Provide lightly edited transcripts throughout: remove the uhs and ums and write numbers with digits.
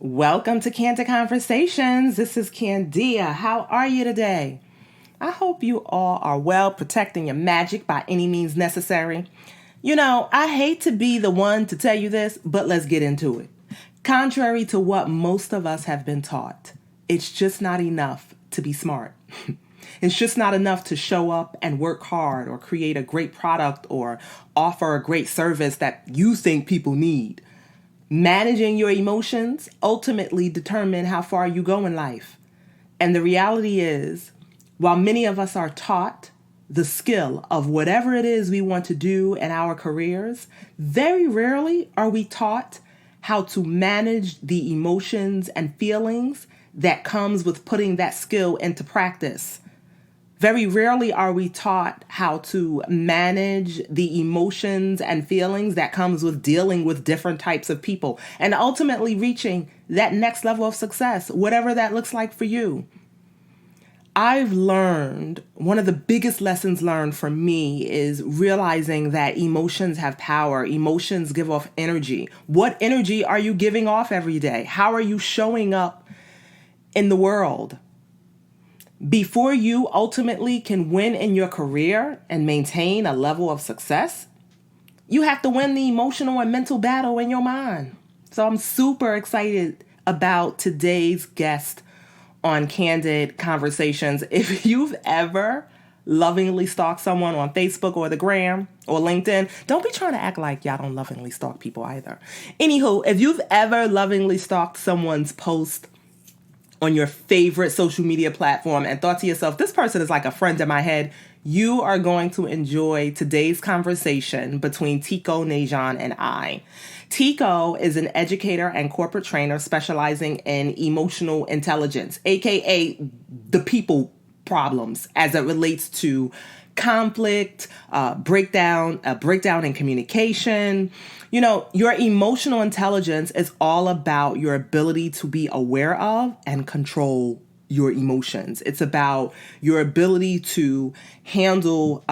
Welcome to Candid Conversations. This is Candia. How are you today? I hope you all are well, protecting your magic by any means necessary. I hate to be the one to tell you this, but let's get into it. Contrary to what most of us have been taught, it's just not enough to be smart. It's just not enough to show up and work hard or create a great product or offer a great service that you think people need. Managing your emotions ultimately determine how far you go in life. And the reality is, while many of us are taught the skill of whatever it is we want to do in our careers, very rarely are we taught how to manage the emotions and feelings that comes with putting that skill into practice. Very rarely are we taught how to manage the emotions and feelings that comes with dealing with different types of people and ultimately reaching that next level of success, whatever that looks like for you. I've learned, one of the biggest lessons learned for me is realizing that emotions have power. Emotions give off energy. What energy are you giving off every day? How are you showing up in the world? Before you ultimately can win in your career and maintain a level of success, you have to win the emotional and mental battle in your mind. So I'm super excited about today's guest on Candid Conversations. If you've ever lovingly stalked someone on Facebook or the gram or LinkedIn, don't be trying to act like y'all don't lovingly stalk people either. Anywho, if you've ever lovingly stalked someone's post on your favorite social media platform and thought to yourself, this person is like a friend in my head, you are going to enjoy today's conversation between Tieko Nejon and I. Tieko is an educator and corporate trainer specializing in emotional intelligence, aka the people problems as it relates to conflict, breakdown in communication. Your emotional intelligence is all about your ability to be aware of and control your emotions. It's about your ability to handle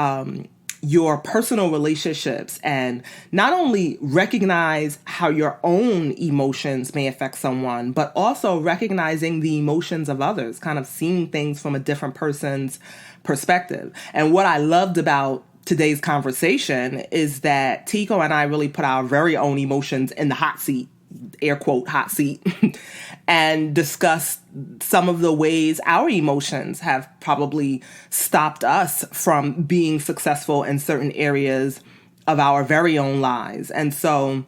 your personal relationships and not only recognize how your own emotions may affect someone, but also recognizing the emotions of others, kind of seeing things from a different person's perspective. And what I loved about today's conversation is that Tieko and I really put our very own emotions in the hot seat, air quote, hot seat, and discussed some of the ways our emotions have probably stopped us from being successful in certain areas of our very own lives. And so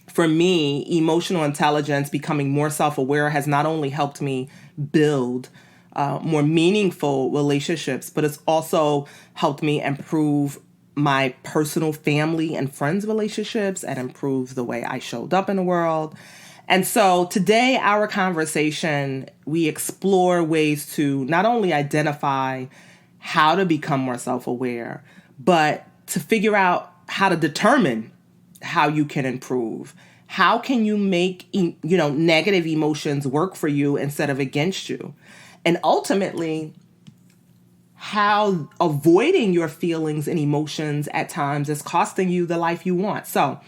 for me, emotional intelligence, becoming more self-aware, has not only helped me build more meaningful relationships, but it's also helped me improve my personal family and friends relationships and improve the way I showed up in the world. And so today, our conversation, we explore ways to not only identify how to become more self-aware, but to figure out how to determine how you can improve. How can you make, negative emotions work for you instead of against you? And ultimately, how avoiding your feelings and emotions at times is costing you the life you want. So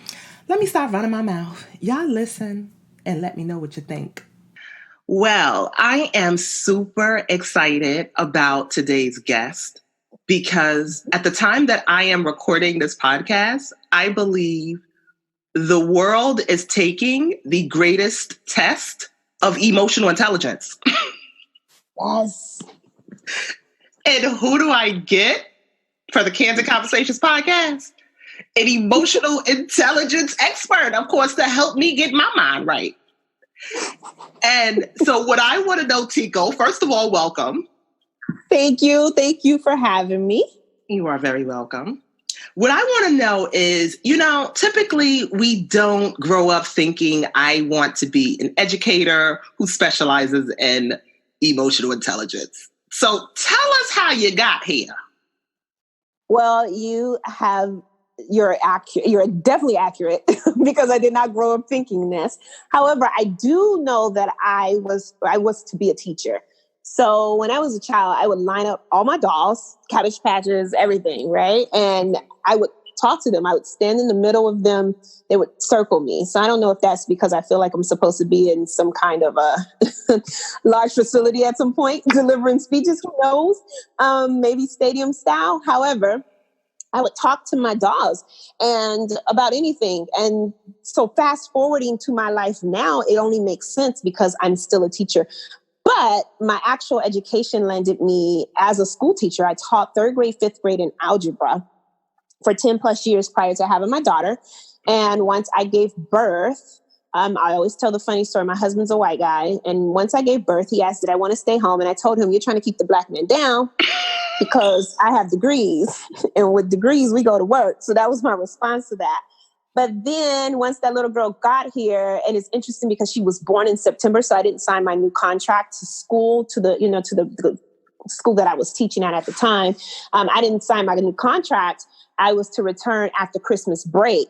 let me start running my mouth. Y'all listen and let me know what you think. Well, I am super excited about today's guest because at the time that I am recording this podcast, I believe the world is taking the greatest test of emotional intelligence. Yes. And who do I get for the Candid Conversations podcast? An emotional intelligence expert, of course, to help me get my mind right. And so what I want to know, Tieko, first of all, welcome. Thank you. Thank you for having me. You are very welcome. What I want to know is, typically we don't grow up thinking I want to be an educator who specializes in emotional intelligence. So tell us how you got here. Well, you're accurate. You're definitely accurate because I did not grow up thinking this. However, I do know that I was to be a teacher. So when I was a child, I would line up all my dolls, Cabbage Patches, everything, right? And I would talk to them. I would stand in the middle of them. They would circle me. So I don't know if that's because I feel like I'm supposed to be in some kind of a large facility at some point delivering speeches. Who knows? Maybe stadium style. However, I would talk to my dogs and about anything. And so fast forwarding to my life now, it only makes sense because I'm still a teacher. But my actual education landed me as a school teacher. I taught third grade, fifth grade, and algebra for 10 plus years prior to having my daughter. And once I gave birth, I always tell the funny story. My husband's a white guy. And once I gave birth, he asked, did I want to stay home? And I told him, you're trying to keep the black man down because I have degrees. And with degrees, we go to work. So that was my response to that. But then once that little girl got here, and it's interesting because she was born in September, so I didn't sign my new contract to school, to the school that I was teaching at the time. I didn't sign my new contract. I was to return after Christmas break,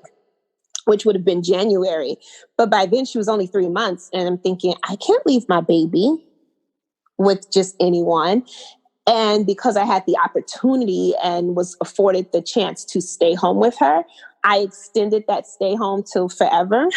which would have been January. But by then she was only 3 months. And I'm thinking, I can't leave my baby with just anyone. And because I had the opportunity and was afforded the chance to stay home with her, I extended that stay home till forever.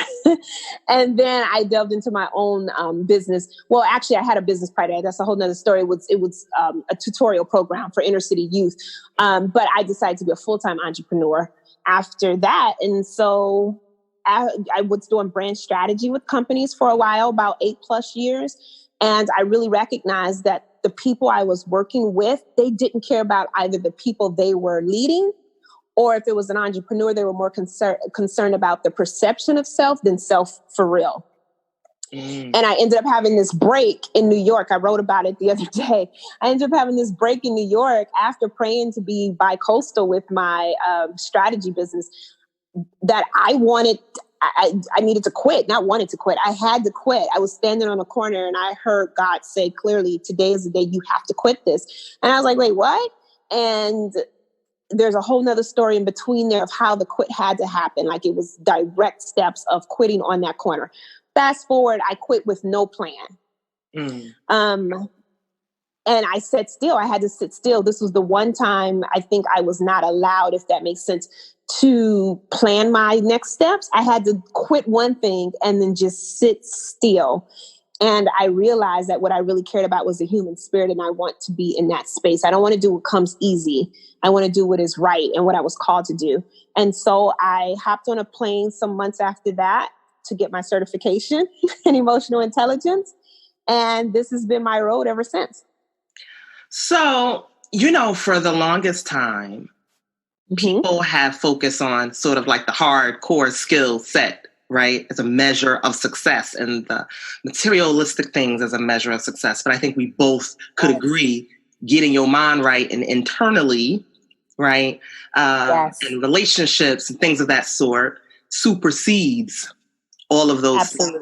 And then I delved into my own business. Well, actually, I had a business prior to that. That's a whole nother story. It was a tutorial program for inner city youth. But I decided to be a full-time entrepreneur after that. And so I was doing brand strategy with companies for a while, about 8+ years. And I really recognized that the people I was working with, they didn't care about either the people they were leading, or if it was an entrepreneur, they were more concerned about the perception of self than self for real. And I ended up having this break in New York. I wrote about it the other day. I ended up having this break in New York after praying to be bi-coastal with my strategy business that I wanted. I needed to quit, not wanted to quit. I had to quit. I was standing on a corner and I heard God say clearly, today is the day you have to quit this. And I was like, wait, what? And there's a whole nother story in between there of how the quit had to happen. Like it was direct steps of quitting on that corner. Fast forward, I quit with no plan. And I sat still. I had to sit still. This was the one time I think I was not allowed, if that makes sense, to plan my next steps. I had to quit one thing and then just sit still. And I realized that what I really cared about was the human spirit. And I want to be in that space. I don't want to do what comes easy. I want to do what is right and what I was called to do. And so I hopped on a plane some months after that to get my certification in emotional intelligence. And this has been my road ever since. So, for the longest time, people have focused on sort of like the hardcore skill set, right, as a measure of success, and the materialistic things as a measure of success. But I think we both could agree getting your mind right and internally, right, and relationships and things of that sort supersedes all of those things.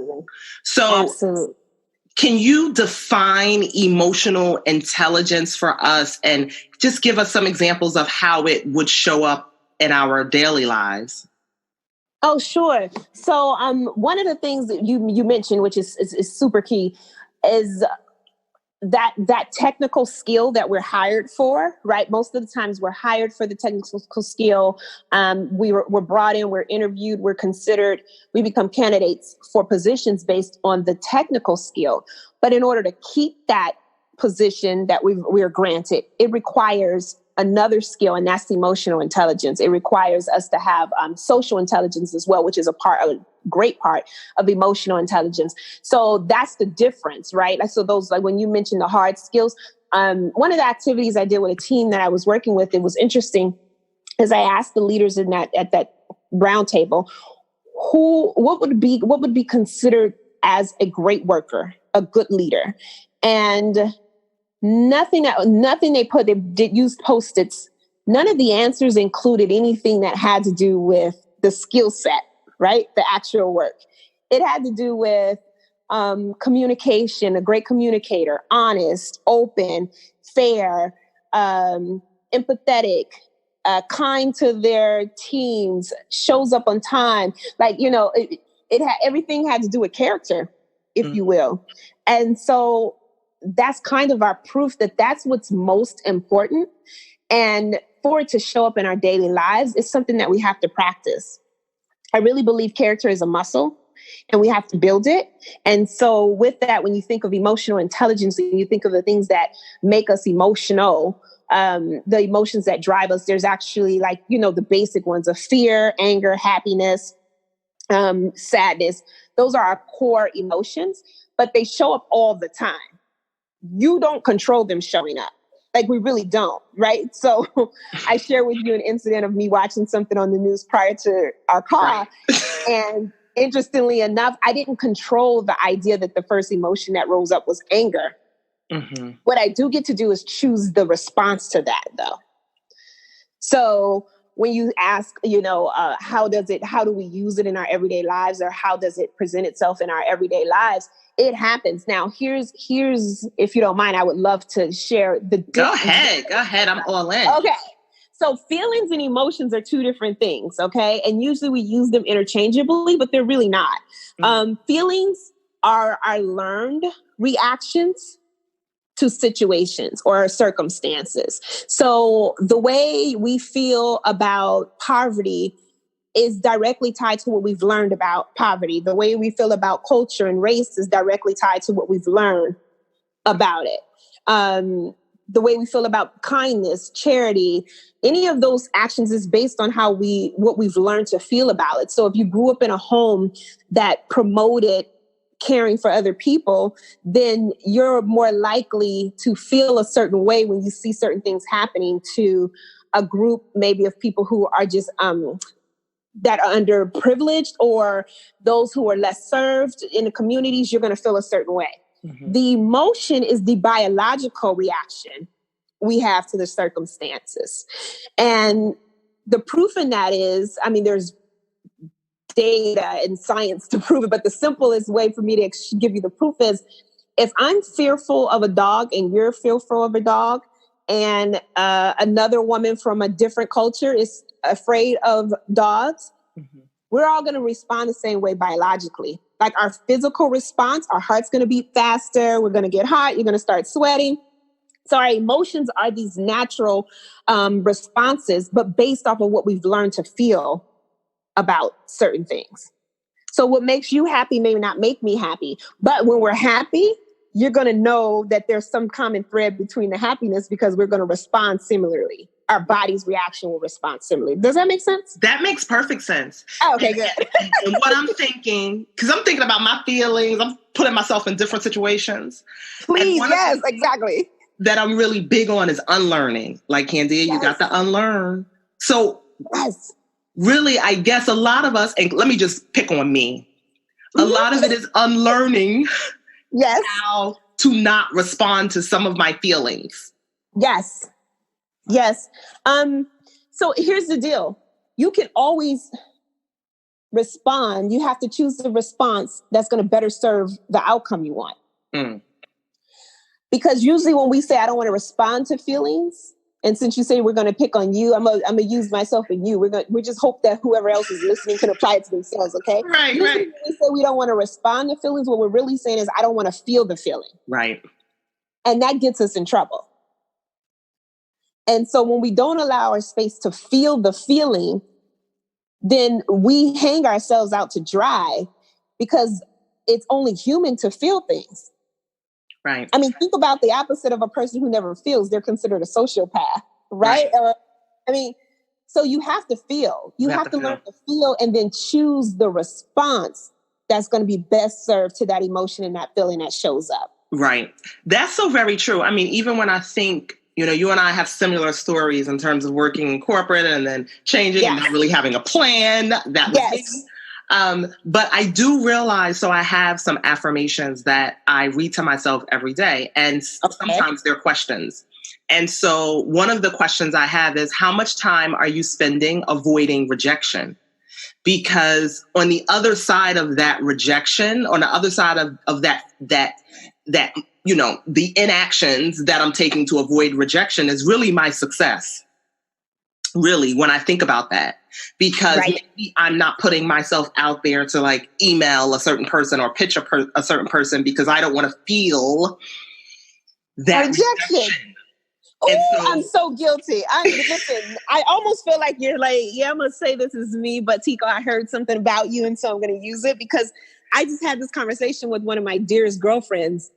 So can you define emotional intelligence for us and just give us some examples of how it would show up in our daily lives? Oh, sure. So one of the things that you mentioned, which is super key, is that technical skill that we're hired for, right? Most of the times we're hired for the technical skill. We're brought in, we're interviewed, we're considered, we become candidates for positions based on the technical skill. But in order to keep that position that we're granted, it requires another skill, and that's emotional intelligence. It requires us to have social intelligence as well, which is a great part of emotional intelligence. So that's the difference, right? So those, like when you mentioned the hard skills, one of the activities I did with a team that I was working with, it was interesting, is I asked the leaders at that round table, what would be considered as a great worker, a good leader, and nothing they put, they did use Post-its. None of the answers included anything that had to do with the skill set, right? The actual work. It had to do with communication, a great communicator, honest, open, fair, empathetic, kind to their teams, shows up on time. Like, everything had to do with character, if you will. And so that's kind of our proof that that's what's most important. And for it to show up in our daily lives, it's something that we have to practice. I really believe character is a muscle and we have to build it. And so with that, when you think of emotional intelligence and you think of the things that make us emotional, the emotions that drive us, there's actually like, the basic ones of fear, anger, happiness, sadness. Those are our core emotions, but they show up all the time. You don't control them showing up. Like we really don't, right? So I share with you an incident of me watching something on the news prior to our call. Right. And interestingly enough, I didn't control the idea that the first emotion that rose up was anger. Mm-hmm. What I do get to do is choose the response to that, though. So when you ask, how do we use it in our everyday lives, or how does it present itself in our everyday lives? It happens. Now, here's, if you don't mind, I would love to share the difference. Go ahead. I'm all in. Okay. So feelings and emotions are two different things. Okay. And usually we use them interchangeably, but they're really not. Mm-hmm. Feelings are our learned reactions to situations or circumstances. So the way we feel about poverty is directly tied to what we've learned about poverty. The way we feel about culture and race is directly tied to what we've learned about it. The way we feel about kindness, charity, any of those actions is based on what we've learned to feel about it. So if you grew up in a home that promoted caring for other people, then you're more likely to feel a certain way when you see certain things happening to a group maybe of people who are just that are underprivileged, or those who are less served in the communities. You're going to feel a certain way. Mm-hmm. The emotion is the biological reaction we have to the circumstances. And the proof in that is, there's data and science to prove it, but the simplest way for me to give you the proof is, if I'm fearful of a dog and you're fearful of a dog, and another woman from a different culture is afraid of dogs, mm-hmm. we're all going to respond the same way biologically. Like our physical response, our heart's going to beat faster. We're going to get hot. You're going to start sweating. So our emotions are these natural responses, but based off of what we've learned to feel about certain things. So what makes you happy may not make me happy. But when we're happy, you're going to know that there's some common thread between the happiness, because we're going to respond similarly. Our body's reaction will respond similarly. Does that make sense? That makes perfect sense. Oh, okay, good. And what I'm thinking, because I'm thinking about my feelings, I'm putting myself in different situations. Please, yes, exactly. That I'm really big on is unlearning. Like, Candida, you got to unlearn. So yes. Really, I guess a lot of us, and let me just pick on me, a lot of it is unlearning how to not respond to some of my feelings. Yes. So here's the deal. You can always respond. You have to choose the response that's going to better serve the outcome you want. Mm. Because usually when we say, I don't want to respond to feelings, and since you say we're going to pick on you, I'm going to use myself and you. We just hope that whoever else is listening can apply it to themselves, okay? Right. When we say we don't want to respond to feelings, what we're really saying is, I don't want to feel the feeling. Right. And that gets us in trouble. And so when we don't allow our space to feel the feeling, then we hang ourselves out to dry, because it's only human to feel things. Right. Think about the opposite of a person who never feels. They're considered a sociopath, right? So you have to feel. You have to learn to feel, and then choose the response that's going to be best served to that emotion and that feeling that shows up. Right. That's so very true. Even when I think, you and I have similar stories in terms of working in corporate and then changing and not really having a plan. That was me. But I do realize, so I have some affirmations that I read to myself every day, and sometimes they're questions. And so one of the questions I have is, how much time are you spending avoiding rejection? Because on the other side of that rejection, on the other side of that, the inactions that I'm taking to avoid rejection is really my success. Really, when I think about that, because maybe I'm not putting myself out there to email a certain person or pitch a certain person because I don't want to feel that rejection. And Oh, I'm so, so guilty. Listen, I almost feel like you're like, yeah, I'm going to say this is me, but Tieko, I heard something about you, and so I'm going to use it, because I just had this conversation with one of my dearest girlfriends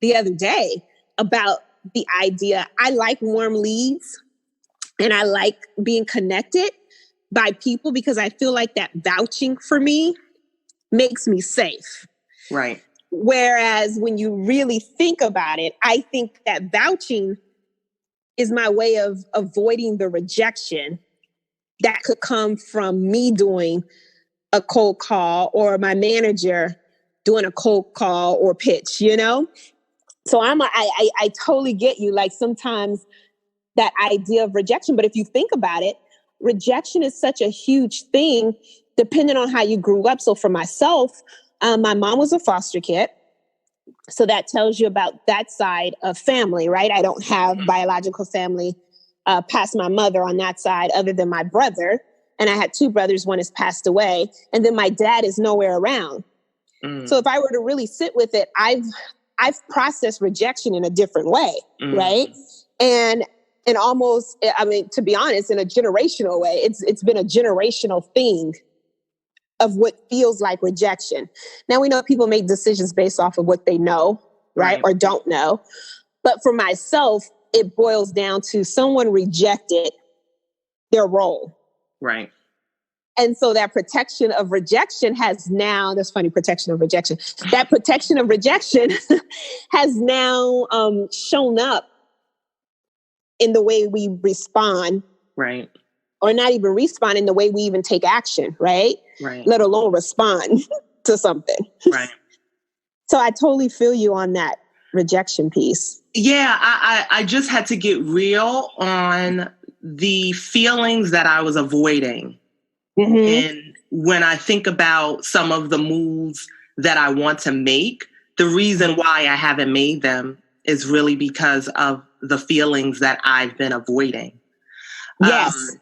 the other day about the idea. I like warm leads, and I like being connected by people, because I feel like that vouching for me makes me safe. right. Whereas when you really think about it, I think that vouching is my way of avoiding the rejection that could come from me doing a cold call, or my manager doing a cold call or pitch, you know? So I totally get you. Like, sometimes that idea of rejection, but if you think about it, rejection is such a huge thing depending on how you grew up. So for myself, my mom was a foster kid. So that tells you about that side of family, right? I don't have biological family past my mother on that side, other than my brother. And I had two brothers, one has passed away. And then my dad is nowhere around. So if I were to really sit with it, I've processed rejection in a different way, right? And almost, I mean, to be honest, in a generational way, it's been a generational thing of what feels like rejection. Now, we know people make decisions based off of what they know, right? Or don't know. But for myself, it boils down to someone rejected their role. Right. And so that protection of rejection has now, that's funny, protection of rejection. That protection of rejection has now shown up in the way we respond. Right. Or not even respond, in the way we even take action, right? Right. Let alone respond to something. Right. So I totally feel you on that rejection piece. Yeah, I just had to get real on the feelings that I was avoiding. And when I think about some of the moves that I want to make, the reason why I haven't made them is really because of the feelings that I've been avoiding. Yes.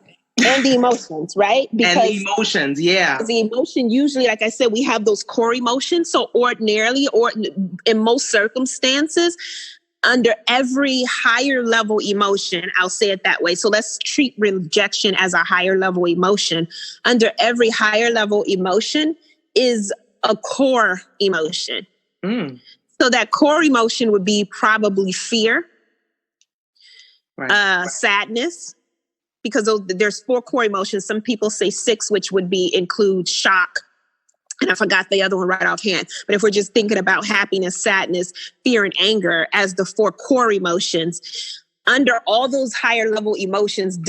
And the emotions, right? Because, and the emotions, yeah. The emotion, usually, like I said, we have those core emotions. So ordinarily, or in most circumstances, under every higher level emotion, I'll say it that way. So let's treat rejection as a higher level emotion. Under every higher level emotion is a core emotion. So that core emotion would be probably fear, sadness, because there's 4 core emotions. Some people say 6, which would include shock. And I forgot the other one right offhand. But if we're just thinking about happiness, sadness, fear, and anger as the 4 core emotions, under all those higher level emotions,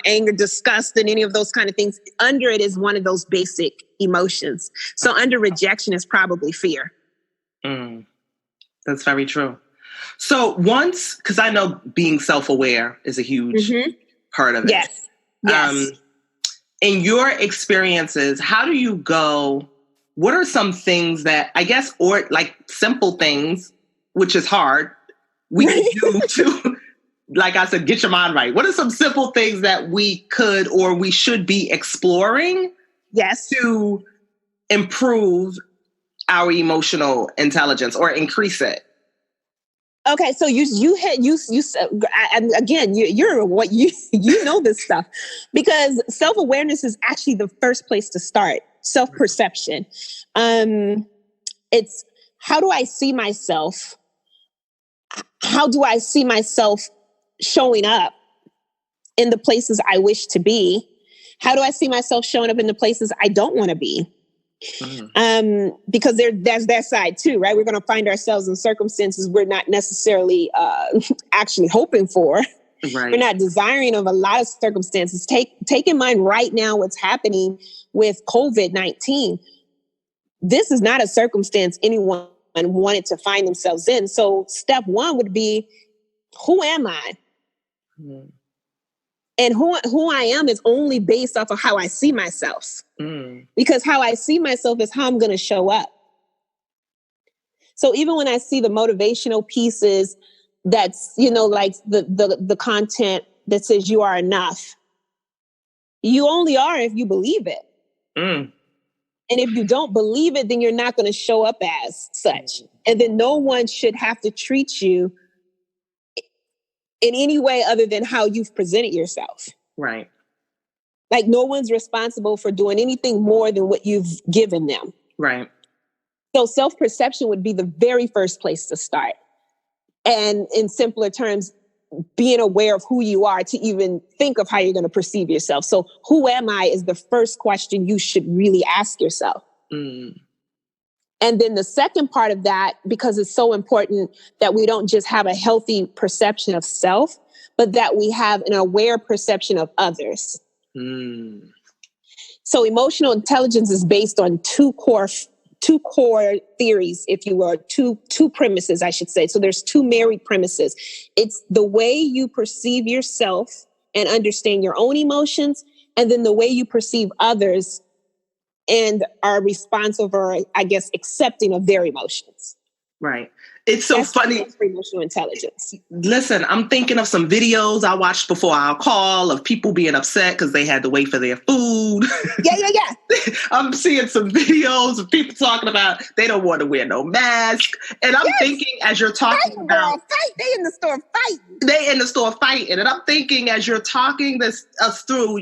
anger, disgust, and any of those kind of things, under it is one of those basic emotions. So under rejection is probably fear. That's very true. So because I know being self-aware is a huge part of it. Yes. In your experiences, how do you go? What are some things that, I guess, or like simple things, which is hard, we can do to, like I said, get your mind right? What are some simple things that we could or we should be exploring? Yes. To improve our emotional intelligence or increase it? Okay, so you and again, you're what you know this stuff, because self-awareness is actually the first place to start. Self-perception. It's, how do I see myself? How do I see myself showing up in the places I wish to be? How do I see myself showing up in the places I don't want to be? Because there's that side too, right? We're going to find ourselves in circumstances we're not necessarily actually hoping for. Right. We're not desiring of a lot of circumstances. Take in mind right now what's happening with COVID-19. This is not a circumstance anyone wanted to find themselves in. So step 1 would be, who am I? And who I am is only based off of how I see myself. Because how I see myself is how I'm going to show up. So even when I see the motivational pieces, that's, like the content that says you are enough, you only are if you believe it. And if you don't believe it, then you're not going to show up as such. And then no one should have to treat you in any way other than how you've presented yourself. Right. Like no one's responsible for doing anything more than what you've given them. Right. So self-perception would be the very first place to start. And in simpler terms, being aware of who you are to even think of how you're going to perceive yourself. So who am I is the first question you should really ask yourself. Mm. And then the second part of that, because it's so important that we don't just have a healthy perception of self, but that we have an aware perception of others. Mm. So emotional intelligence is based on two core theories, if you will, two premises, I should say. So there's two married premises. It's the way you perceive yourself and understand your own emotions, and then the way you perceive others and are responsive or, I guess, accepting of their emotions. Right. It's so funny. For emotional intelligence. Listen, I'm thinking of some videos I watched before our call of people being upset because they had to wait for their food. Yeah. I'm seeing some videos of people talking about they don't want to wear no mask. And I'm thinking as you're talking about... They in the store fighting. They in the store fighting. And I'm thinking as you're talking us through,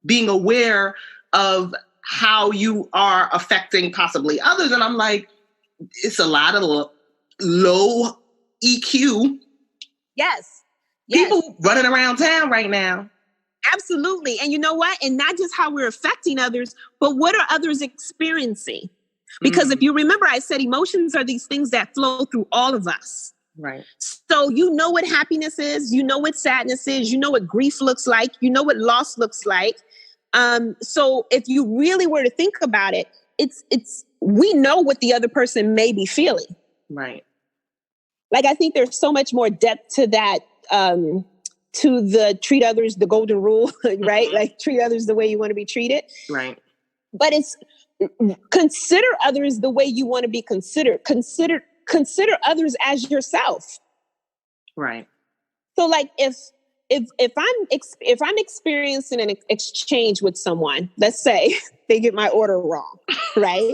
being aware of how you are affecting possibly others. And I'm like, it's a lot of low EQ. Yes. People running around town right now. Absolutely. And you know what? And not just how we're affecting others, but what are others experiencing? Because if you remember, I said emotions are these things that flow through all of us. Right. So you know what happiness is, you know what sadness is, you know what grief looks like, you know what loss looks like. So if you really were to think about it, we know what the other person may be feeling. Right. Like, I think there's so much more depth to that, to the treat others, the golden rule, right? Mm-hmm. Like treat others the way you want to be treated. Right. But it's consider others the way you want to be considered. Consider others as yourself. Right. So like if I'm experiencing an exchange with someone, let's say they get my order wrong, right?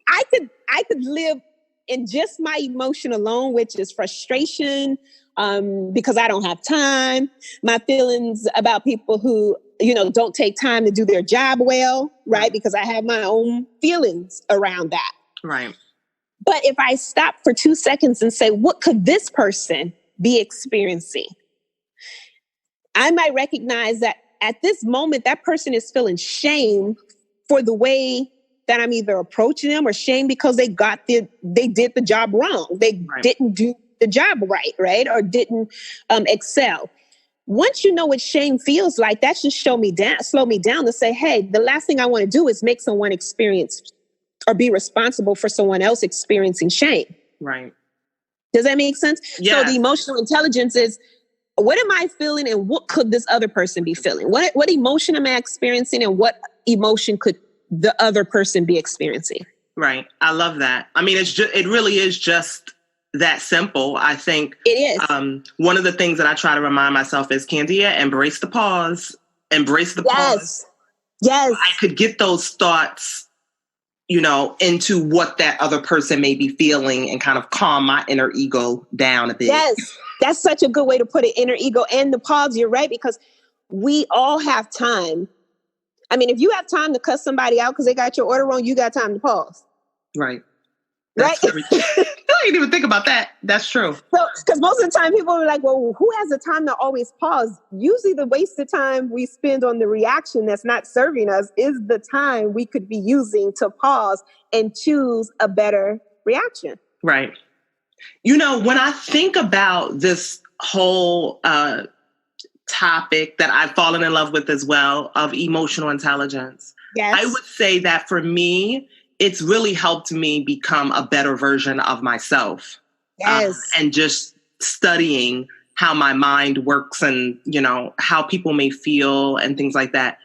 I could live in just my emotion alone, which is frustration, because I don't have time, my feelings about people who, don't take time to do their job well, right? Because I have my own feelings around that. Right. But if I stop for 2 seconds and say, what could this person be experiencing? I might recognize that at this moment, that person is feeling shame for the way that I'm either approaching them, or shame because they did the job wrong. They didn't do the job right? Or didn't excel. Once you know what shame feels like, that should slow me down to say, hey, the last thing I want to do is make someone experience or be responsible for someone else experiencing shame. Right. Does that make sense? Yeah. So the emotional intelligence is, what am I feeling and what could this other person be feeling? What emotion am I experiencing and what emotion could the other person be experiencing? Right. I love that. I mean, it really is just that simple. I think it is. One of the things that I try to remind myself is, Candia, embrace the pause. Embrace the pause. Yes. I could get those thoughts, into what that other person may be feeling and kind of calm my inner ego down a bit. Yes. That's such a good way to put it, inner ego and the pause. You're right, because we all have time. I mean, if you have time to cuss somebody out because they got your order wrong, you got time to pause. Right. Right? I didn't even think about that. That's true. So, because most of the time people are like, well, who has the time to always pause? Usually the wasted time we spend on the reaction that's not serving us is the time we could be using to pause and choose a better reaction. Right. When I think about this whole topic that I've fallen in love with as well, of emotional intelligence, yes. I would say that for me, it's really helped me become a better version of myself. Yes. And just studying how my mind works and, how people may feel and things like that.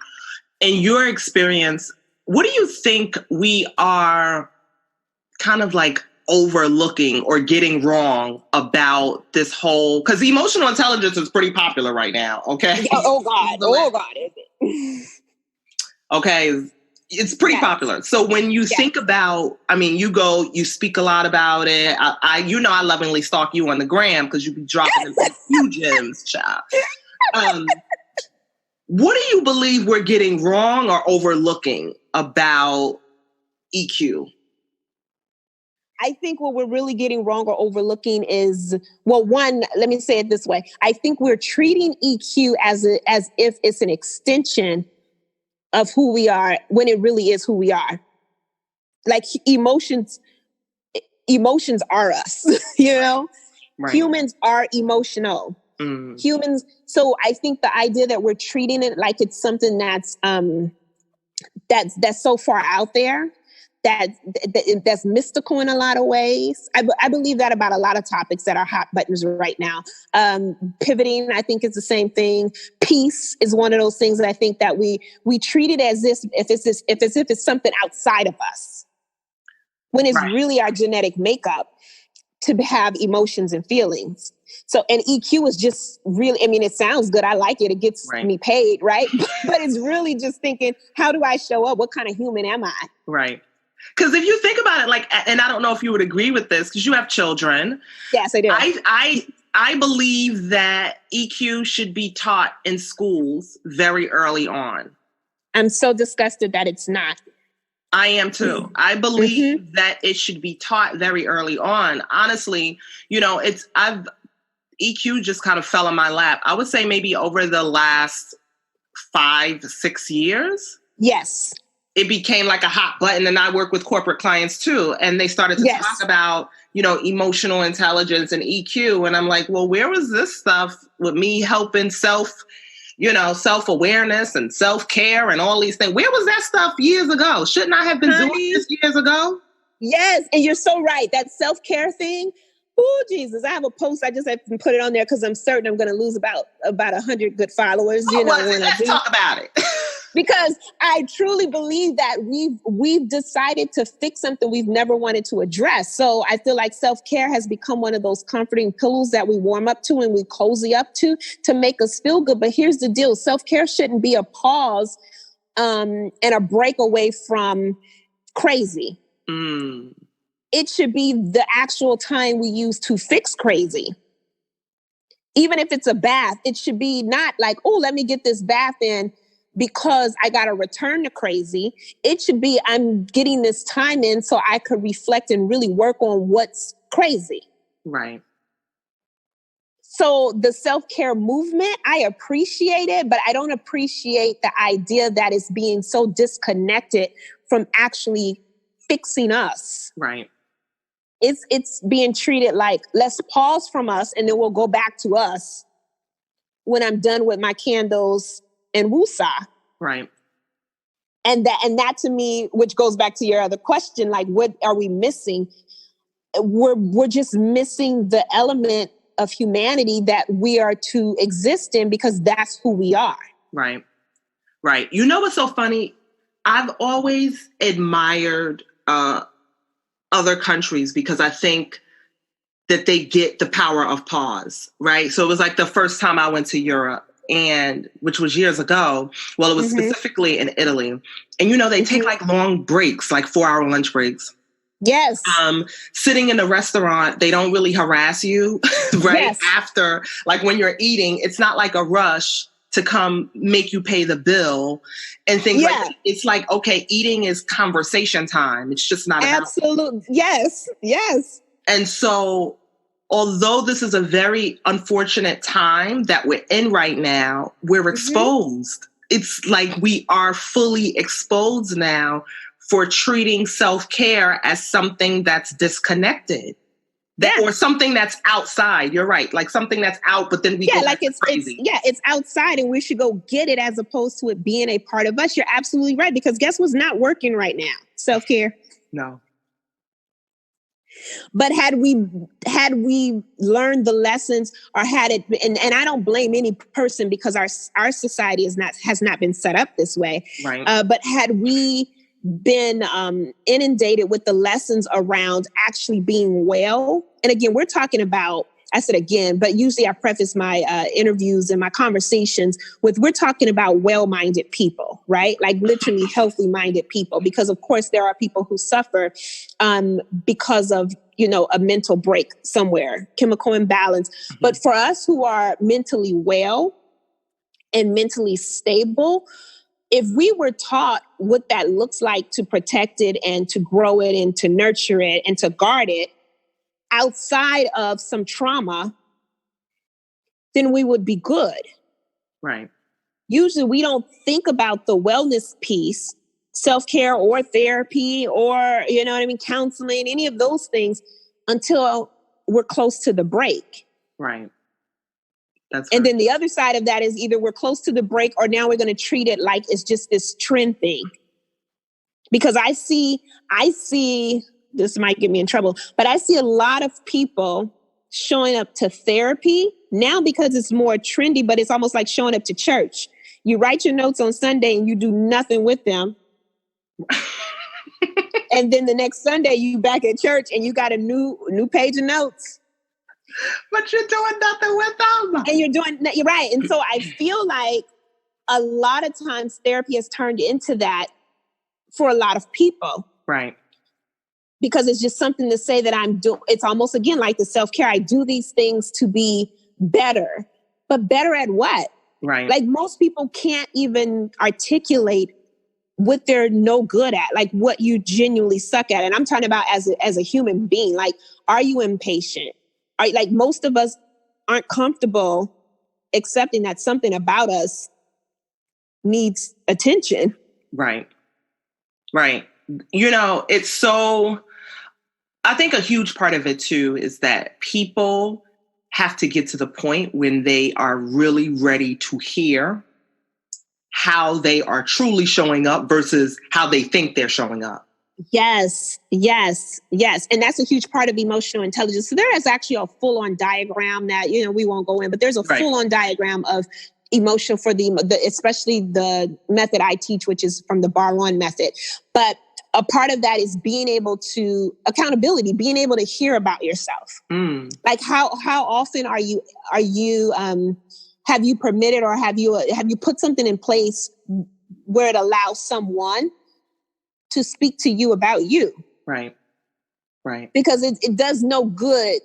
In your experience, what do you think we are kind of like overlooking or getting wrong about this whole, because emotional intelligence is pretty popular right now. Okay. Oh God. Is it? Okay. It's pretty popular. So when you think about, I mean, you speak a lot about it. I lovingly stalk you on the gram because you be dropping them few gems, child. What do you believe we're getting wrong or overlooking about EQ? I think what we're really getting wrong or overlooking is, well, one, let me say it this way. I think we're treating EQ as if it's an extension of who we are when it really is who we are. Like emotions are us, you know? Right. Humans are emotional. Humans. So I think the idea that we're treating it like it's something that's so far out there, that's mystical in a lot of ways. I believe that about a lot of topics that are hot buttons right now. Pivoting, I think, is the same thing. Peace is one of those things that I think that we treat it as if it's something outside of us, when it's really our genetic makeup to have emotions and feelings. So, and EQ is just really, I mean, it sounds good. I like it. It gets me paid, right? But it's really just thinking, how do I show up? What kind of human am I? Right. Because if you think about it, like, and I don't know if you would agree with this, because you have children. Yes, I do. I believe that EQ should be taught in schools very early on. I'm so disgusted that it's not. I am too. I believe that it should be taught very early on. Honestly, EQ just kind of fell in my lap. I would say maybe over the last 5-6 years. Yes. It became like a hot button, and I work with corporate clients too. And they started to talk about, emotional intelligence and EQ. And I'm like, well, where was this stuff with me helping self-awareness and self-care and all these things? Where was that stuff years ago? Shouldn't I have been doing this years ago? Yes. And you're so right. That self-care thing. Oh, Jesus. I have a post. I just have to put it on there because I'm certain I'm going to lose about 100 good followers. Let's talk about it. Because I truly believe that we've decided to fix something we've never wanted to address. So I feel like self-care has become one of those comforting pillows that we warm up to and we cozy up to make us feel good. But here's the deal. Self-care shouldn't be a pause and a break away from crazy. It should be the actual time we use to fix crazy. Even if it's a bath, it should be not like, oh, let me get this bath in because I got to return to crazy. It should be, I'm getting this time in so I could reflect and really work on what's crazy. Right. So the self-care movement, I appreciate it, but I don't appreciate the idea that it's being so disconnected from actually fixing us. Right. It's being treated like, let's pause from us and then we'll go back to us when I'm done with my candles and woosah. Right. And that to me, which goes back to your other question, like, what are we missing? We're just missing the element of humanity that we are to exist in because that's who we are. Right. Right. You know what's so funny? I've always admired other countries because I think that they get the power of pause, right? So it was like the first time I went to Europe, and which was years ago. Well, it was specifically in Italy. And, they take like long breaks, like 4-hour lunch breaks. Yes. Sitting in a restaurant, they don't really harass you, right? Yes. After, like when you're eating, it's not like a rush to come make you pay the bill and things like that. It's like, okay, eating is conversation time. It's just not about. Absolutely. Yes. Yes. And so, although this is a very unfortunate time that we're in right now, we're exposed. It's like we are fully exposed now for treating self-care as something that's disconnected. Or something that's outside. You're right. Like something that's out, but then we go like it's crazy. It's outside and we should go get it as opposed to it being a part of us. You're absolutely right. Because guess what's not working right now? Self-care. No. But had we learned the lessons or had it, and I don't blame any person because our society has not been set up this way. Right. But had we been inundated with the lessons around actually being well, and again, we're talking about I said again, but usually I preface my interviews and my conversations with, we're talking about well-minded people, right? Like literally healthy-minded people, because of course there are people who suffer because of, a mental break somewhere, chemical imbalance. Mm-hmm. But for us who are mentally well and mentally stable, if we were taught what that looks like to protect it and to grow it and to nurture it and to guard it outside of some trauma, then we would be good. Right. Usually we don't think about the wellness piece, self-care or therapy or, counseling, any of those things until we're close to the break. Right. And then the other side of that is either we're close to the break or now we're going to treat it like it's just this trend thing. Because I see, this might get me in trouble, but I see a lot of people showing up to therapy now because it's more trendy, but it's almost like showing up to church. You write your notes on Sunday and you do nothing with them. And then the next Sunday you back at church and you got a new page of notes. But you're doing nothing with them. And you're right. And so I feel like a lot of times therapy has turned into that for a lot of people. Right. Because it's just something to say that I'm doing. It's almost, again, like the self-care. I do these things to be better. But better at what? Right. Like most people can't even articulate what they're no good at, like what you genuinely suck at. And I'm talking about as a human being. Like, are you impatient? Like most of us aren't comfortable accepting that something about us needs attention. Right. Right. It's so, I think a huge part of it too is that people have to get to the point when they are really ready to hear how they are truly showing up versus how they think they're showing up. Yes. And that's a huge part of emotional intelligence. So there is actually a full-on diagram that, we won't go in, but there's a full-on diagram of emotion for the especially the method I teach, which is from the Bar 1 method. But a part of that is being able to accountability, being able to hear about yourself. Like how often are you have you permitted or have you put something in place where it allows someone to speak to you about you? Right. Because it does no good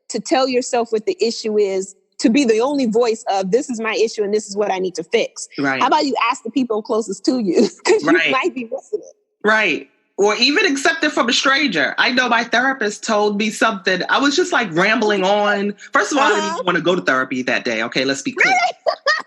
to tell yourself what the issue is, to be the only voice of this is my issue and this is what I need to fix. Right. How about you ask the people closest to you? Because you might be missing it. Right. Or even accept it from a stranger. I know my therapist told me something. I was just like rambling on. First of all, I didn't even want to go to therapy that day. Okay, let's be clear.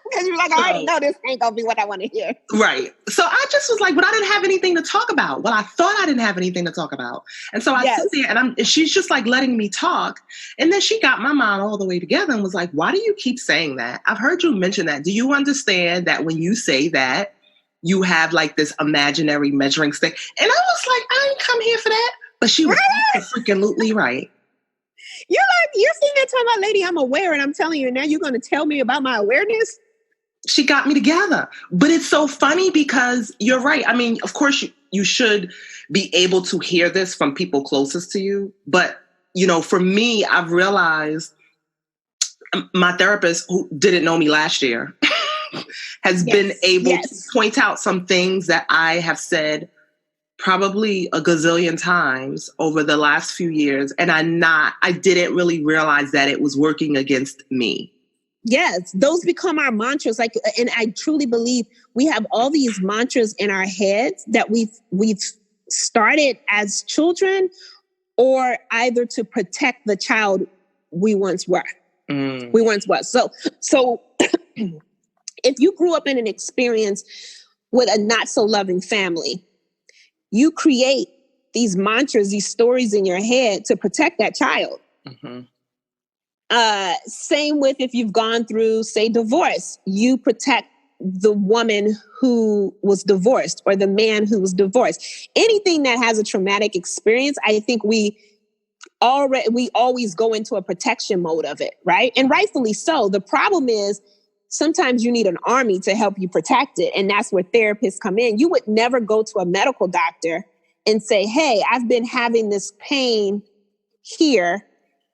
Because you're like, I already know this ain't going to be what I want to hear. Right. So I just was like, but I didn't have anything to talk about. Well, I thought I didn't have anything to talk about. And so I sit there and she's just like letting me talk. And then she got my mind all the way together and was like, why do you keep saying that? I've heard you mention that. Do you understand that when you say that, you have like this imaginary measuring stick? And I was like, I ain't come here for that. But she was freaking right. You're sitting there talking about, lady, I'm aware. And I'm telling you, now you're going to tell me about my awareness? She got me together. But it's so funny because you're right. I mean, of course, you should be able to hear this from people closest to you. But, for me, I've realized my therapist, who didn't know me last year, has been able to point out some things that I have said probably a gazillion times over the last few years. And I didn't really realize that it was working against me. Yes, those become our mantras. Like, and I truly believe we have all these mantras in our heads that we've started as children, or either to protect the child we once were. So if you grew up in an experience with a not so loving family, you create these mantras, these stories in your head to protect that child. Mm-hmm. Same with if you've gone through, say, divorce, you protect the woman who was divorced or the man who was divorced. Anything that has a traumatic experience, I think we always go into a protection mode of it, right? And rightfully so. The problem is sometimes you need an army to help you protect it. And that's where therapists come in. You would never go to a medical doctor and say, hey, I've been having this pain here.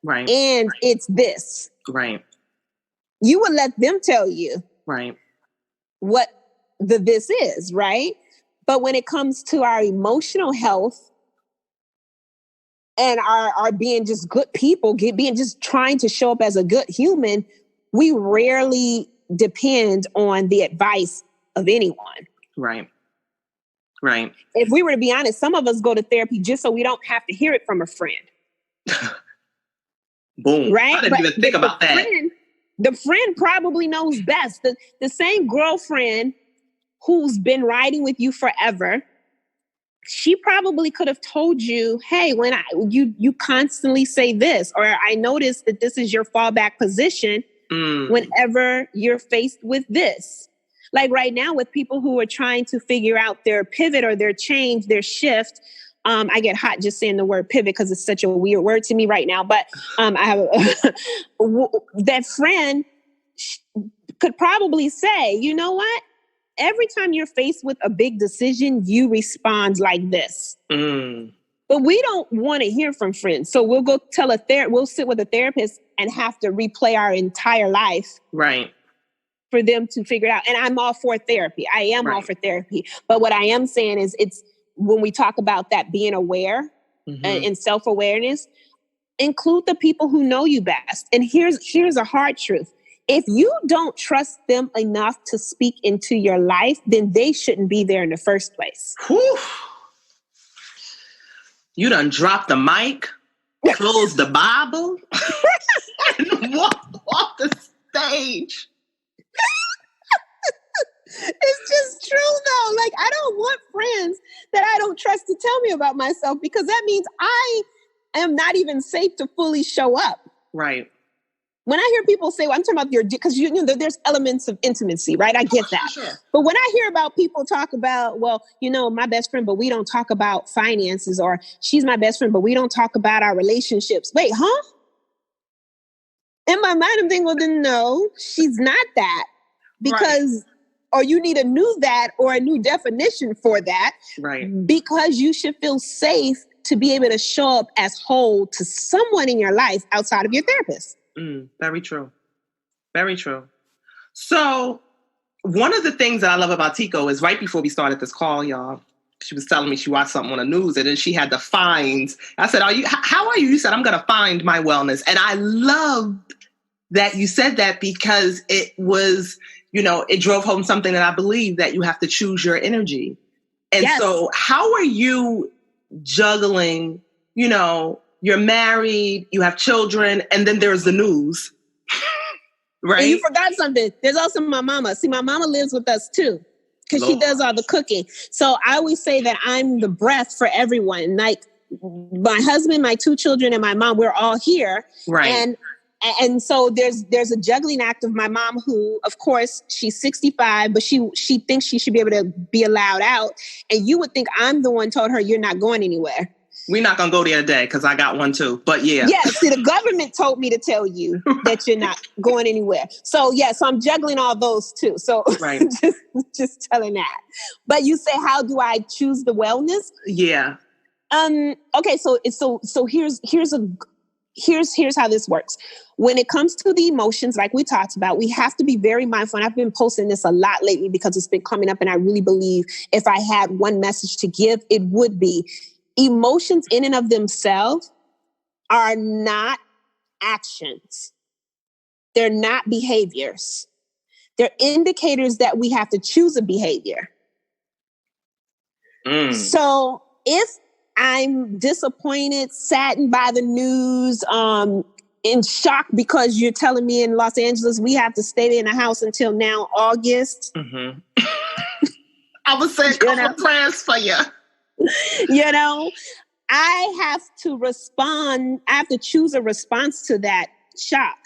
Right. And it's this. Right. You would let them tell you right. what the this is, right? But when it comes to our emotional health and our being just good people, being just trying to show up as a good human, we rarely depend on the advice of anyone. Right. Right. If we were to be honest, some of us go to therapy just so we don't have to hear it from a friend. Boom. Right? I didn't even think about that. The friend probably knows best. The same girlfriend who's been riding with you forever, she probably could have told you, hey, when you constantly say this, or I noticed that this is your fallback position whenever you're faced with this. Like right now with people who are trying to figure out their pivot or their change, their shift. I get hot just saying the word pivot because it's such a weird word to me right now. But I have that friend could probably say, you know what? Every time you're faced with a big decision, you respond like this. But we don't want to hear from friends. So we'll go we'll sit with a therapist and have to replay our entire life. Right. For them to figure it out. And I'm all for therapy. I am all for therapy. But what I am saying is it's when we talk about that being aware and self-awareness, include the people who know you best. And here's a hard truth. If you don't trust them enough to speak into your life, then they shouldn't be there in the first place. Whew. You done dropped the mic, closed the Bible, and walked off the stage. It's just true though. Like, I don't want friends that I don't trust to tell me about myself, because that means I am not even safe to fully show up. Right. When I hear people say, well, I'm talking about because you know, there's elements of intimacy, right? I get that. Sure. But when I hear about people talk about, well, you know, my best friend, but we don't talk about finances, or she's my best friend, but we don't talk about our relationships. Wait, huh? In my mind, I'm thinking, well, then no, she's not that, because or you need a new that or a new definition for that. Right. Because you should feel safe to be able to show up as whole to someone in your life outside of your therapist. Very true. Very true. So one of the things that I love about Tieko is right before we started this call, y'all, she was telling me she watched something on the news and then she had to find. I said, how are you? You said, I'm going to find my wellness. And I loved that you said that, because it was, you know, it drove home something that I believe, that you have to choose your energy. And so how are you juggling, you know, you're married, you have children, and then there's the news, right? And you forgot something. There's also my mama. See, my mama lives with us too, because she does all the cooking. So I always say that I'm the breath for everyone. Like my husband, my 2 children, and my mom, we're all here. Right. And so there's a juggling act of my mom, who, of course, she's 65, but she thinks she should be able to be allowed out. And you would think I'm the one told her, you're not going anywhere. We're not going to go there today because I got one too. But yeah. Yeah, see, the government told me to tell you that you're not going anywhere. So so I'm juggling all those too. So just telling that. But you say, how do I choose the wellness? Yeah. Okay, so here's how this works. When it comes to the emotions, like we talked about, we have to be very mindful. And I've been posting this a lot lately because it's been coming up. And I really believe if I had one message to give, it would be emotions in and of themselves are not actions. They're not behaviors. They're indicators that we have to choose a behavior. So if I'm disappointed, saddened by the news, in shock because you're telling me in Los Angeles we have to stay in the house until now, August. I was saying a couple of prayers for you. You know, I have to respond. I have to choose a response to that shock.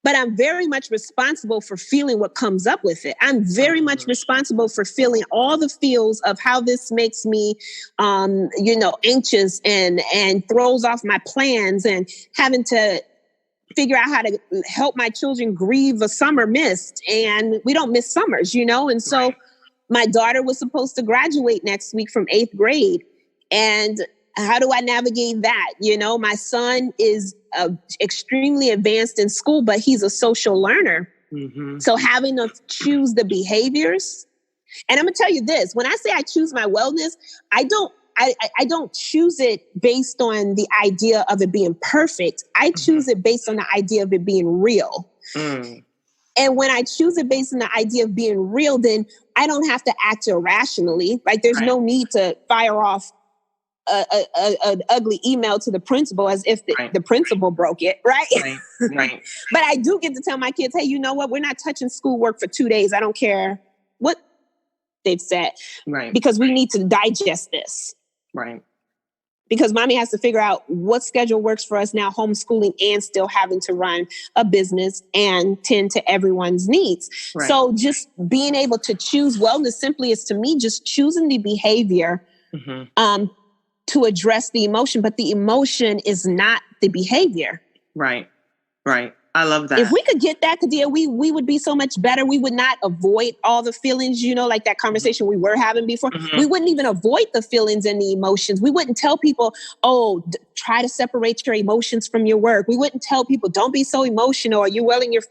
But I'm very much responsible for feeling what comes up with it. I'm very much responsible for feeling all the feels of how this makes me, anxious and throws off my plans, and having to figure out how to help my children grieve a summer missed. And we don't miss summers, you know? And so my daughter was supposed to graduate next week from 8th grade. And how do I navigate that? You know, my son is extremely advanced in school, but he's a social learner. Mm-hmm. So having to choose the behaviors. And I'm going to tell you this, when I say I choose my wellness, I don't choose it based on the idea of it being perfect. I choose it based on the idea of it being real. Mm. And when I choose it based on the idea of being real, then I don't have to act irrationally. Like there's no need to fire off an ugly email to the principal as if the principal broke it, right? Right. But I do get to tell my kids, hey, you know what? We're not touching schoolwork for 2 days. I don't care what they've said. Right. Because we need to digest this. Right. Because mommy has to figure out what schedule works for us now, homeschooling and still having to run a business and tend to everyone's needs. Right. So just being able to choose wellness simply is, to me, just choosing the behavior to address the emotion. But the emotion is not the behavior. Right. Right. I love that. If we could get that, Kadia, we would be so much better. We would not avoid all the feelings, you know, like that conversation we were having before. Mm-hmm. We wouldn't even avoid the feelings and the emotions. We wouldn't tell people, try to separate your emotions from your work. We wouldn't tell people, don't be so emotional, or you're wearing your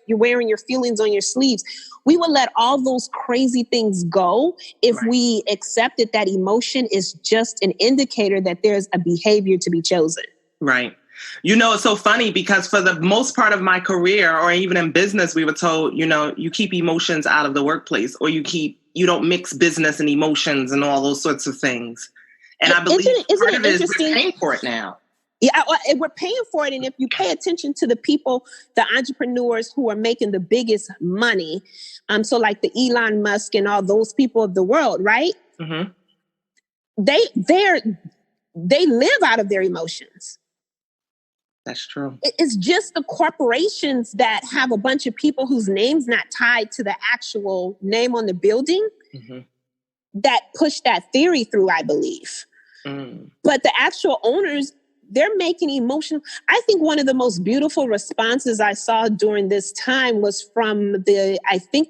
feelings on your sleeves. We would let all those crazy things go if we accepted that emotion is just an indicator that there's a behavior to be chosen. Right. You know, it's so funny because for the most part of my career, or even in business, we were told, you know, you keep emotions out of the workplace, or you don't mix business and emotions and all those sorts of things. And I believe part of it is we're paying for it now. Yeah, we're paying for it. And if you pay attention to the people, the entrepreneurs who are making the biggest money, so like the Elon Musk and all those people of the world, right? Mm-hmm. They live out of their emotions. That's true. It's just the corporations that have a bunch of people whose name's not tied to the actual name on the building that push that theory through, I believe. Mm. But the actual owners, they're making emotional. I think one of the most beautiful responses I saw during this time was from the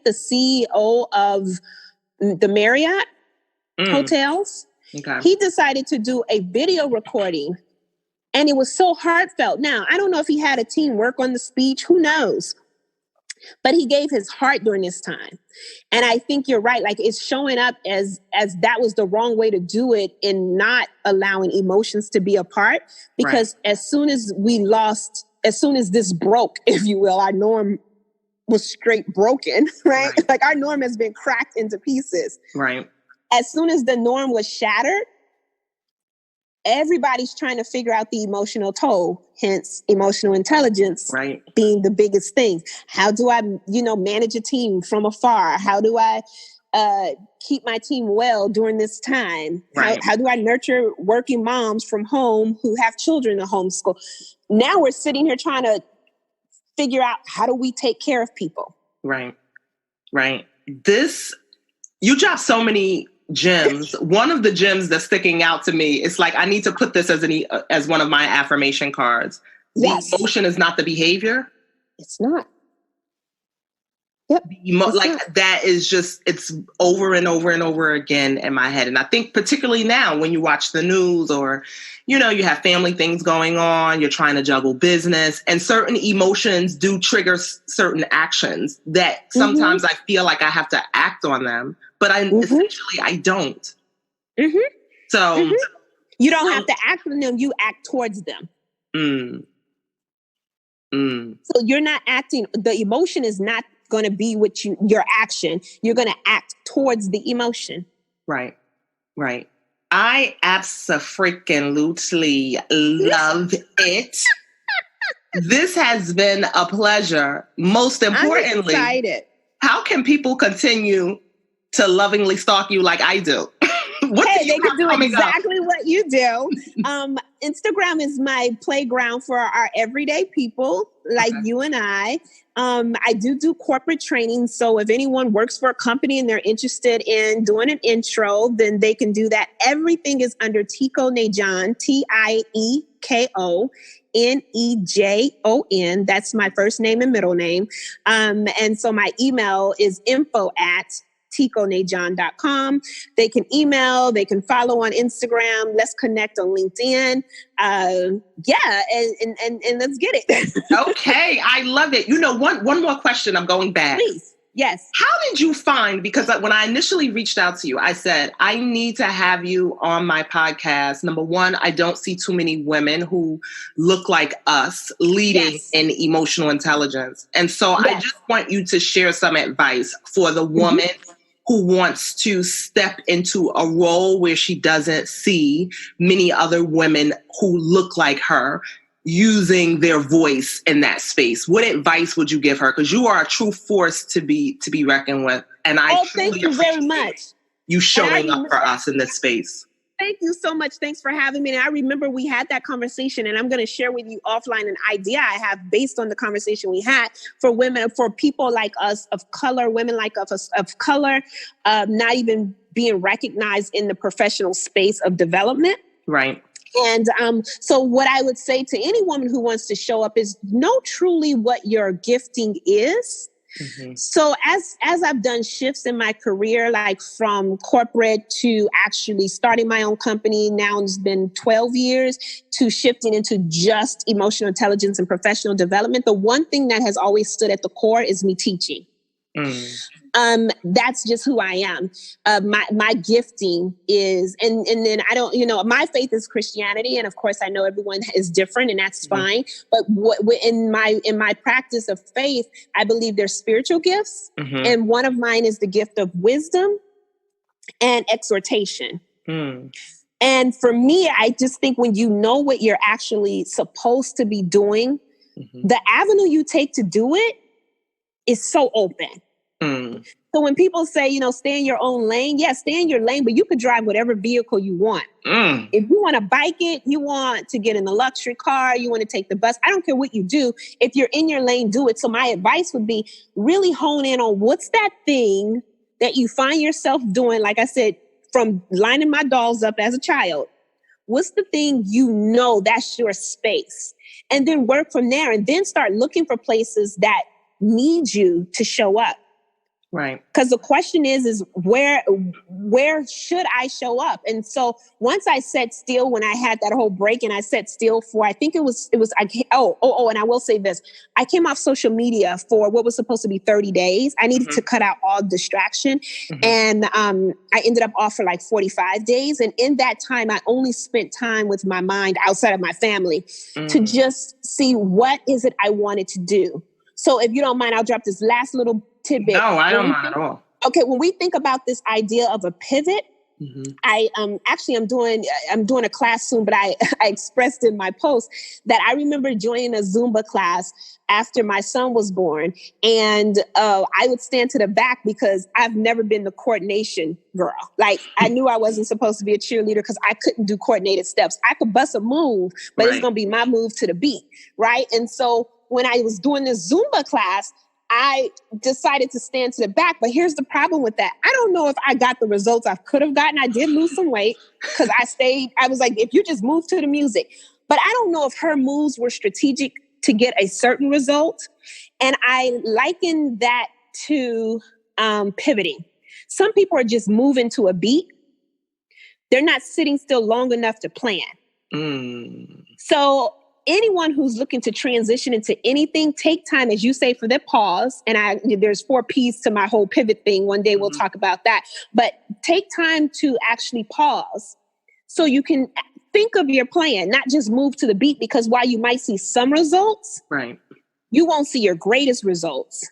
CEO of the Marriott hotels. Okay. He decided to do a video recording. And it was so heartfelt. Now, I don't know if he had a team work on the speech. Who knows? But he gave his heart during this time. And I think you're right. Like, it's showing up as that was the wrong way to do it, in not allowing emotions to be a part. Because as soon as this broke, if you will, our norm was straight broken, right? Like our norm has been cracked into pieces. Right. As soon as the norm was shattered, everybody's trying to figure out the emotional toll, hence emotional intelligence being the biggest thing. How do I, manage a team from afar? How do I keep my team well during this time? How do I nurture working moms from home who have children to homeschool? Now we're sitting here trying to figure out, how do we take care of people? Right. Right. You dropped so many gems. One of the gems that's sticking out to me is like, I need to put this as one of my affirmation cards. Yes. The emotion is not the behavior. It's not. Yep. That is just, it's over and over and over again in my head. And I think particularly now when you watch the news, or, you have family things going on, you're trying to juggle business, and certain emotions do trigger certain actions that sometimes I feel like I have to act on them, but essentially I don't. Mm-hmm. So you don't have to act on them, you act towards them. So you're not acting, the emotion is not going to be what your action. You're going to act towards the emotion. Right. Right. I abso-freaking-lutely love it. This has been a pleasure. Most importantly, I'm excited. How can people continue to lovingly stalk you like I do? They can do exactly what you do. Instagram is my playground for our everyday people like you and I. I do corporate training. So if anyone works for a company and they're interested in doing an intro, then they can do that. Everything is under Tieko Nejon, TIEKO Nejon. That's my first name and middle name. And so my email is info@ tiekonejon.com. They can email, they can follow on Instagram. Let's connect on LinkedIn. And let's get it. Okay, I love it. One more question. I'm going back. Please. Yes. How did you find, because when I initially reached out to you, I said, I need to have you on my podcast. Number one, I don't see too many women who look like us leading in emotional intelligence. And so I just want you to share some advice for the woman who wants to step into a role where she doesn't see many other women who look like her using their voice in that space. What advice would you give her? Because you are a true force to be reckoned with. And I thank you very much. You showing up for us in this space. Thank you so much. Thanks for having me. And I remember we had that conversation, and I'm going to share with you offline an idea I have based on the conversation we had for women, for people like us of color, women like us of color, not even being recognized in the professional space of development. Right. And so what I would say to any woman who wants to show up is know truly what your gifting is. Mm-hmm. So as I've done shifts in my career, like from corporate to actually starting my own company, now it's been 12 years, to shifting into just emotional intelligence and professional development, the one thing that has always stood at the core is me teaching. That's just who I am. My gifting is, and then I don't, my faith is Christianity. And of course I know everyone is different, and that's fine. But in my practice of faith, I believe there's spiritual gifts. And one of mine is the gift of wisdom and exhortation. And for me, I just think when you know what you're actually supposed to be doing, the avenue you take to do it is so open. So when people say, stay in your own lane, stay in your lane, but you could drive whatever vehicle you want. If you want to bike it, you want to get in a luxury car, you want to take the bus, I don't care what you do. If you're in your lane, do it. So my advice would be really hone in on what's that thing that you find yourself doing. Like I said, from lining my dolls up as a child, what's the thing that's your space? And then work from there, and then start looking for places that need you to show up. Right. Because the question is where should I show up? And so once I sat still, when I had that whole break, and I sat still for, I think and I will say this, I came off social media for what was supposed to be 30 days. I needed to cut out all distraction. And I ended up off for like 45 days. And in that time, I only spent time with my mind outside of my family to just see what is it I wanted to do. So if you don't mind, I'll drop this last little tidbit. No, I don't mind at all. Okay, when we think about this idea of a pivot, I'm doing a class soon, but I expressed in my post that I remember joining a Zumba class after my son was born, and I would stand to the back because I've never been the coordination girl. Like, I knew I wasn't supposed to be a cheerleader because I couldn't do coordinated steps. I could bust a move, but it's going to be my move to the beat, right? And so when I was doing this Zumba class, I decided to stand to the back. But here's the problem with that. I don't know if I got the results I could have gotten. I did lose some weight because I was like, if you just move to the music. But I don't know if her moves were strategic to get a certain result. And I liken that to pivoting. Some people are just moving to a beat. They're not sitting still long enough to plan. So anyone who's looking to transition into anything, take time, as you say, for that pause. And there's 4 P's to my whole pivot thing. One day we'll talk about that. But take time to actually pause so you can think of your plan, not just move to the beat, because while you might see some results, right, you won't see your greatest results.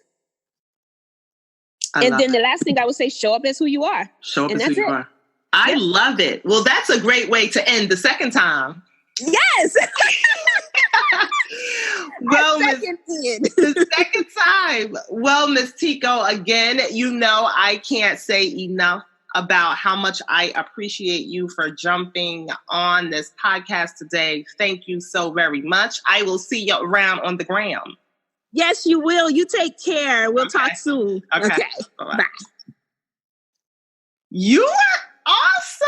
And then the last thing I would say, show up as who you are. Show up as who you are. I love it. Well, that's a great way to end the second time. Yes. Well, the second time. Well, Miss Tieko, again, I can't say enough about how much I appreciate you for jumping on this podcast today. Thank you so very much. I will see you around on the gram. Yes, you will. You take care. We'll talk soon. Okay. Bye. You are awesome.